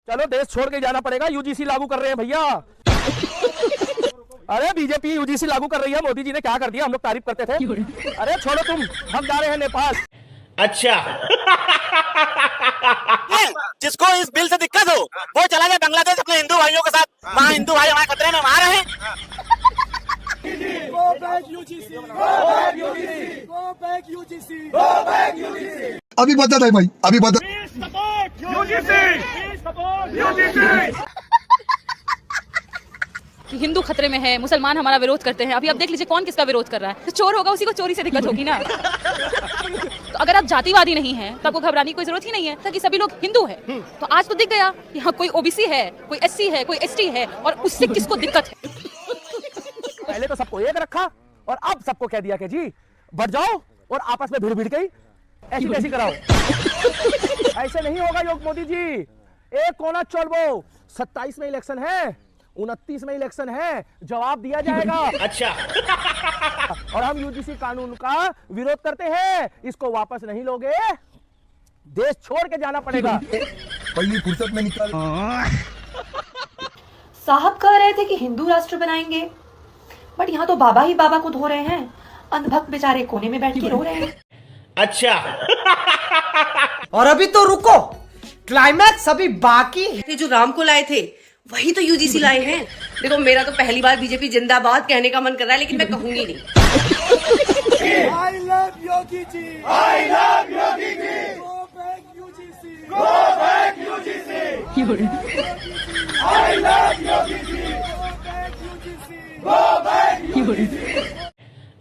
चलो देश छोड़ के जाना पड़ेगा, यूजीसी लागू कर रहे हैं भैया। अरे बीजेपी यूजीसी लागू कर रही है, मोदी जी ने क्या कर दिया, हम लोग तारीफ करते थे। अरे छोड़ो तुम, हम जा रहे हैं नेपाल। अच्छा। जिसको इस बिल से दिक्कत हो वो चला जाए बांग्लादेश अपने हिंदू भाइयों के साथ, वहाँ हिंदू भाई हमारे खतरे में मार रहे हैं। Go back UGC! Go back UGC! Go back UGC! Go back UGC! अभी बदत है भाई, अभी बदत। कि हिंदू खतरे में है, मुसलमान हमारा विरोध करते हैं। अभी आप देख लीजिए कौन किसका विरोध कर रहा है। तो चोर होगा, उसी को चोरी से दिक्कत होगी ना। तो अगर आप जातिवादी नहीं हैं तो आपको घबराने की कोई जरूरत ही नहीं है, ताकि सभी लोग हिंदू हैं। तो आज तो दिख गया कि हाँ, कोई ओबीसी है, कोई एससी है, कोई एसटी है, और उससे किसको दिक्कत है। पहले तो सबको एक रखा और अब सबको कह दिया कि जी बढ़ जाओ और आपस में भिड़ गई, ऐसी तैसी कराओ। ऐसे नहीं होगा योग मोदी जी, एक कोना चलबो। 27 में इलेक्शन है, 29 में इलेक्शन है, जवाब दिया जाएगा। अच्छा। और हम यूजीसी कानून का विरोध करते हैं, इसको वापस नहीं लोगे, देश छोड़ के जाना पड़ेगा। पहली फुर्सत में निकल। साहब कह रहे थे कि हिंदू राष्ट्र बनाएंगे, बट यहाँ तो बाबा ही बाबा को धो रहे हैं। अंधभक्त बेचारे कोने में बैठ के रो रहे हैं। अच्छा। और अभी तो रुको, क्लाइमैक्स अभी बाकी है। जो राम को लाए थे वही तो यूजीसी लाए हैं। देखो मेरा तो पहली बार बीजेपी जिंदाबाद कहने का मन कर रहा है, लेकिन मैं कहूंगी नहीं। I love Yogi ji! I love Yogi ji! Go back UGC! Go back UGC! I love Yogi ji! Go back UGC! Go back UGC!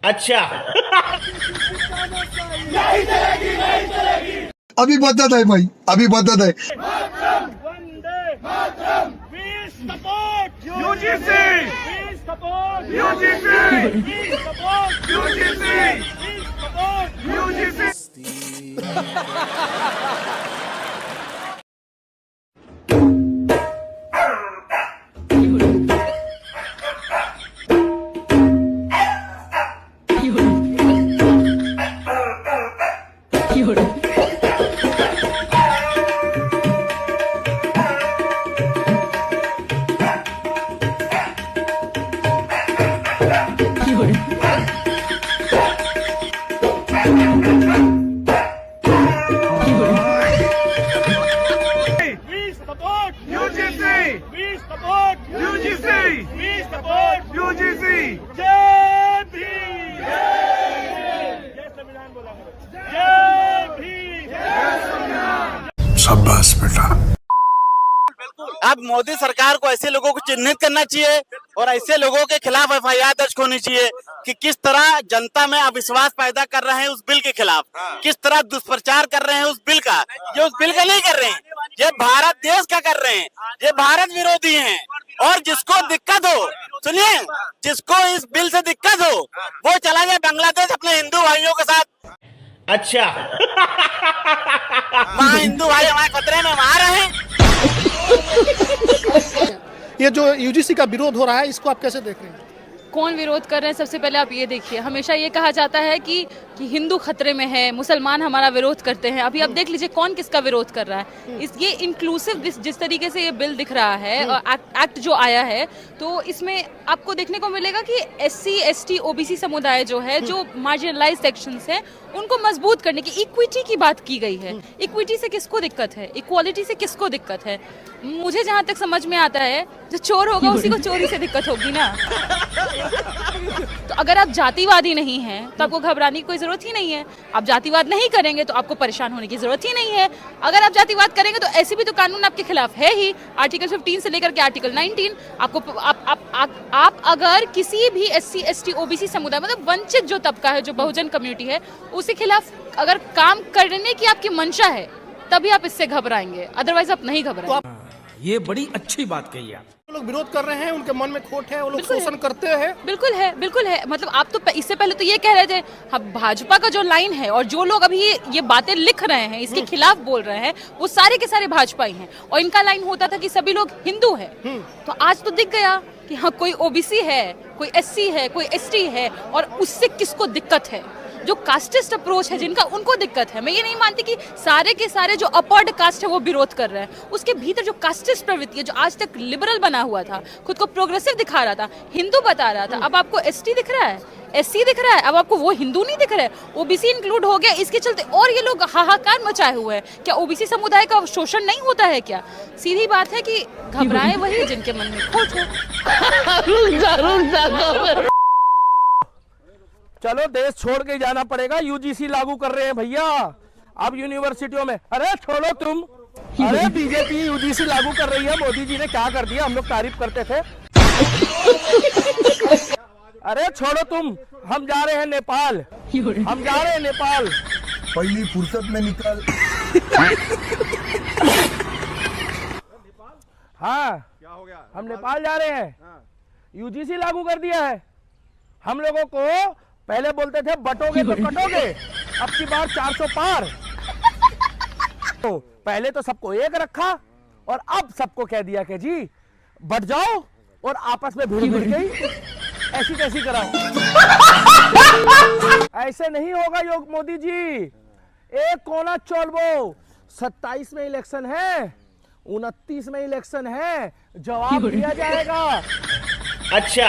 अच्छा। नहीं चलेगी, नहीं चलेगी। अभी बदत है भाई, अभी बदत है। Vande Mataram! We support UGC! We support UGC! We support UGC! We support UGC! We support UGC! We support UGC! We support UGC! जय भीम! जय संविधान बोला करो। जय भीम! जय संविधान! शाबाश बेटा। अब मोदी सरकार को ऐसे लोगों को चिन्हित करना चाहिए और ऐसे लोगों के खिलाफ एफआईआर दर्ज होनी चाहिए कि किस तरह जनता में अविश्वास पैदा कर रहे हैं उस बिल के खिलाफ, किस तरह दुष्प्रचार कर रहे हैं उस बिल का। ये उस बिल का नहीं कर रहे हैं, ये भारत देश का कर रहे हैं, ये भारत विरोधी हैं। और जिसको दिक्कत हो, सुनिए, जिसको इस बिल से दिक्कत हो वो चला जाए बांग्लादेश अपने हिंदू भाइयों के साथ। अच्छा। वहाँ हिंदू भाई हमारे खतरे में मार रहे हैं। ये जो यूजीसी का विरोध हो रहा है, इसको आप कैसे देख रहे हैं? कौन विरोध कर रहे हैं? सबसे पहले आप ये देखिए, हमेशा ये कहा जाता है कि हिंदू खतरे में है, मुसलमान हमारा विरोध करते हैं। अभी आप देख लीजिए कौन किसका विरोध कर रहा है। ये इंक्लूसिव जिस तरीके से ये बिल दिख रहा है, एक्ट जो आया है, तो इसमें आपको देखने को मिलेगा कि एससी, एसटी, ओबीसी समुदाय जो है, जो मार्जिनलाइज्ड सेक्शंस हैं, उनको मजबूत करने की, इक्विटी की बात की गई है। इक्विटी से किसको दिक्कत है? इक्वालिटी से किसको दिक्कत है? मुझे जहाँ तक समझ में आता है, जो चोर होगा उसी को चोरी से दिक्कत होगी ना। तो अगर आप जातिवादी नहीं हैं तो आपको घबराने की कोई जरूरत ही नहीं है। आप जातिवाद नहीं करेंगे तो आपको परेशान होने की जरूरत ही नहीं है। अगर आप जातिवाद करेंगे तो ऐसे भी तो कानून आपके खिलाफ है ही। आर्टिकल 15 से लेकर के आर्टिकल 19 आपको आप अगर किसी भी एससी, एसटी, ओबीसी समुदाय, मतलब वंचित जो तबका है, जो बहुजन कम्युनिटी है, उसके खिलाफ अगर काम करने की आपकी मंशा है, तभी आप इससे घबराएंगे, अदरवाइज आप नहीं घबराएंगे। ये बड़ी अच्छी बात कही आप। लोग विरोध कर रहे हैं, उनके मन में खोट है, वो लोग शोषण करते हैं। बिल्कुल है, बिल्कुल है। मतलब आप तो इससे पहले तो ये कह रहे थे, हम भाजपा का जो लाइन है और जो लोग अभी ये बातें लिख रहे हैं, इसके खिलाफ बोल रहे हैं, वो सारे के सारे भाजपा ही हैं। और इनका लाइन होता था कि सभी लोग हिंदू हैं। तो आज तो दिख गया कि हाँ, कोई ओबीसी है, कोई एससी है, कोई एसटी है, और उससे किसको दिक्कत है। जो कास्टिस्ट अप्रोच है जिनका, उनको दिक्कत है। मैं ये नहीं मानती कि सारे के सारे जो अपर्ड कास्ट है वो विरोध कर रहे हैं। उसके भीतर जो कास्टिस्ट प्रवृत्ति है, जो आज तक लिबरल बना हुआ था, खुद को प्रोग्रेसिव दिखा रहा था, हिंदू बता रहा था, अब आपको एसटी दिख रहा है, एससी दिख रहा है, अब आपको वो हिंदू नहीं दिख रहा है, ओबीसी इंक्लूड हो गया। इसके चलते और ये लोग हाहाकार मचाए हुए हैं। क्या ओबीसी समुदाय का शोषण नहीं होता है क्या? सीधी बात है कि घबराए वही जिनके मन में खोट हो। चलो देश छोड़ के जाना पड़ेगा, यूजीसी लागू कर रहे हैं भैया अब यूनिवर्सिटियों में। अरे छोड़ो तुम, अरे बीजेपी यूजीसी लागू कर रही है, मोदी जी ने क्या कर दिया, हम लोग तारीफ करते थे। अरे छोड़ो तुम, हम जा रहे हैं नेपाल, हम जा रहे हैं नेपाल। पहली फुर्सत में निकल। हाँ क्या हो गया, हम नेपाल जा रहे हैं। यूजीसी लागू कर दिया है। हम लोगों को पहले बोलते थे बटोगे तो कटोगे, अब की बार 400 पार। तो पहले तो सबको एक रखा और अब सबको कह दिया कि जी बट जाओ और आपस में भिड़ गई, ऐसी तैसी कराओ। ऐसे नहीं होगा योग मोदी जी, एक कोना चोलबो। 27 में इलेक्शन है, 29 में इलेक्शन है, जवाब दिया जाएगा। अच्छा।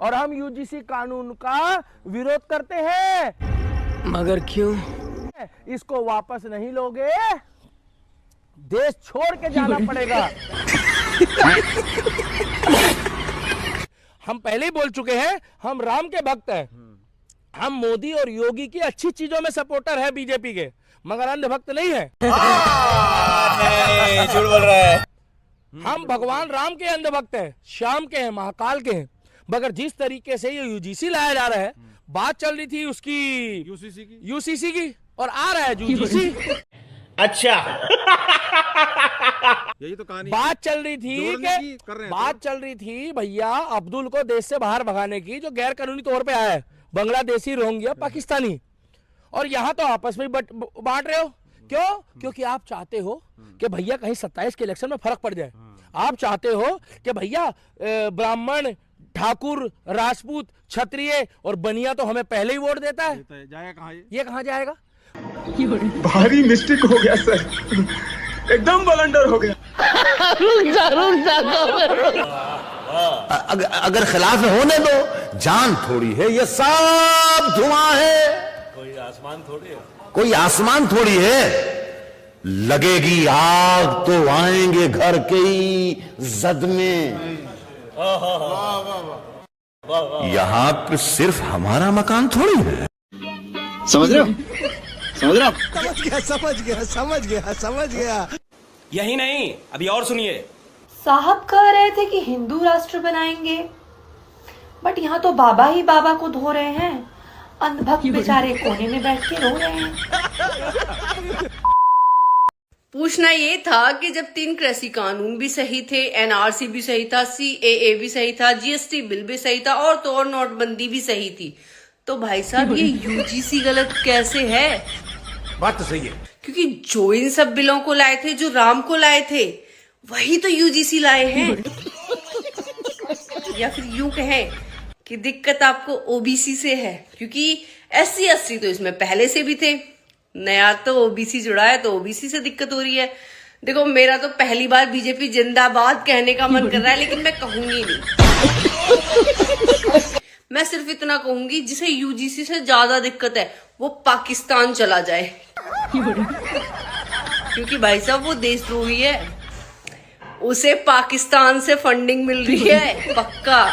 और हम यूजीसी कानून का विरोध करते हैं। मगर क्यों? इसको वापस नहीं लोगे, देश छोड़ के जाना पड़ेगा। हम पहले ही बोल चुके हैं, हम राम के भक्त हैं। हम मोदी और योगी की अच्छी चीजों में सपोर्टर है बीजेपी के, मगर अंधभक्त नहीं है। झूठ बोल रहा है। हम भगवान राम के अंधभक्त हैं, श्याम के हैं, महाकाल के हैं। मगर जिस तरीके से ये यूजीसी लाया जा रहा है, बात चल रही थी उसकी यूसीसी की और आ रहा है यूजीसी। अच्छा। यही तो कहानी बात चल रही थी बात चल रही थी भैया अब्दुल को देश से बाहर भगाने की, जो गैर कानूनी तौर पे आया है, बांग्लादेशी, रोहिंग्या, पाकिस्तानी। और यहाँ तो आपस में बांट रहे हो। क्यों? क्योंकि आप चाहते हो कि भैया कहीं 27 के इलेक्शन में फर्क पड़ जाए। आप चाहते हो कि भैया ब्राह्मण, ठाकुर, राजपूत, क्षत्रिय और बनिया तो हमें पहले ही वोट देता है। जाएगा कहाँ ये कहाँ जाएगा? भारी मिस्टेक हो गया सर, एकदम ब्लंडर हो गया। अगर खिलाफ होने दो, जान थोड़ी है, ये सब धुआं है। कोई आसमान थोड़ी है। लगेगी आग तो आएंगे घर के ही जद में। यहाँ पे सिर्फ हमारा मकान थोड़ी है। समझ रहे हो? समझ रहे हो? समझ गया। यही नहीं, अभी और सुनिए। साहब कह रहे थे कि हिंदू राष्ट्र बनाएंगे, बट यहाँ तो बाबा ही बाबा को धो रहे हैं। अंधभक्त बेचारे कोने में बैठ के रो रहे हैं। पूछना ये था कि जब 3 कृषि कानून भी सही थे, एनआरसी भी सही था, सीएए भी सही था, जीएसटी बिल भी सही था और तो और नोटबंदी भी सही थी, तो भाई साहब ये यूजीसी गलत कैसे है? बात तो सही है। क्योंकि जो इन सब बिलों को लाए थे, जो राम को लाए थे, वही तो यूजीसी लाए हैं। या फिर यूं कहें कि दिक्कत आपको ओबीसी से है, क्योंकि एससी एसटी तो इसमें पहले से भी थे, नया तो ओबीसी जुड़ा है, तो ओबीसी से दिक्कत हो रही है। देखो, मेरा तो पहली बार बीजेपी जिंदाबाद कहने का मन कर रहा है, लेकिन मैं कहूंगी नहीं। मैं सिर्फ इतना कहूंगी, जिसे यूजीसी से ज्यादा दिक्कत है वो पाकिस्तान चला जाए। क्योंकि भाई साहब वो देशद्रोही है, उसे पाकिस्तान से फंडिंग मिल रही है पक्का।